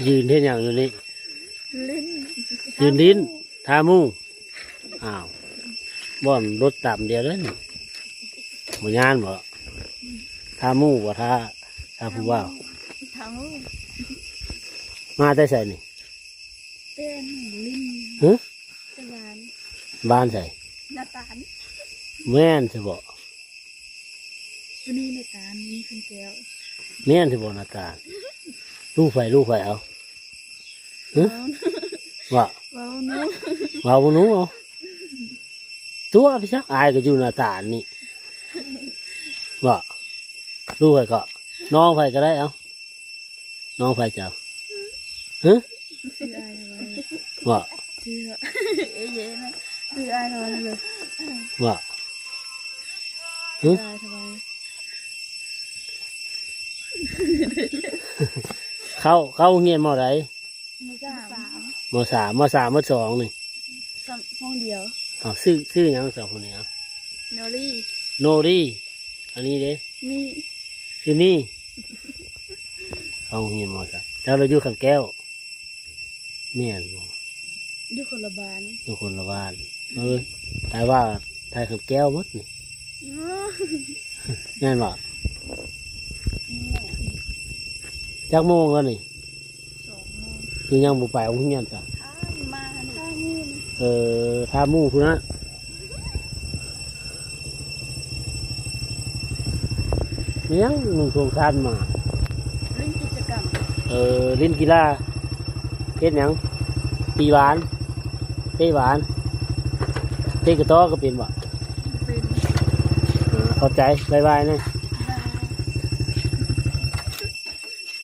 ยืนเท่อย่างอยู่นี่ ลิ้น ยืนลิ้นทามูอ้าวบ่อนรถต่ำเดียวเลยหมดงานบ่ทามูบ่ทาผู้ว่า ทั้ง มาได้ใส่นี่ เป็นลิ้น ฮะ ตะวัน บ้านใส่ หน้าตาล แม่นสิบ่ วันนี้ในตาลมีคนแก้ว แม่นสิบ่หน้าตาลูกไฟเอาฮะว่า ว้าวนู้ ว่าบ่หนูเอาตัวพี่ชักอายก็อยู่หน้าตานี่ว่าลูกไฟก็น้องไฟก็ได้เอาน้องไฟเจ้าฮะ ชื่ออะไรวะ ว่า ชื่อเอ๊ะนะชื่ออะไรวะเลย ว่า ชื่ออะไรทำไม เข้าเงียนมอไร ไม่กล้าม มสามมสองนี่ ห้องเดียว อ้าวชื่อหยังสองคนนี้เอา โนลี่ โนรีอันนี้เด้ มี ชื่อนี่เข้าเงียนมอสามแล้วเราอยู่ขันแก้วแม่นบ่ อยู่คนละบ้าน อยู่คนละบ้านทายว่าทายขันแก้วหมดนี่แม่นบ่จักโมงแล้วนี่ 2 โมง ยังบุไปโรงเรียนจ้ะ มาท่านี่นะ ท่ามู่คุณนะมียังหนุ่มโครงการมา เล่นกิจกรรม เล่นกีฬาเฮ็ดหยังตีหวานเตะหวานเตะกระต้อก็เป็นบ่ เป็น เข้าใจบายบายนะ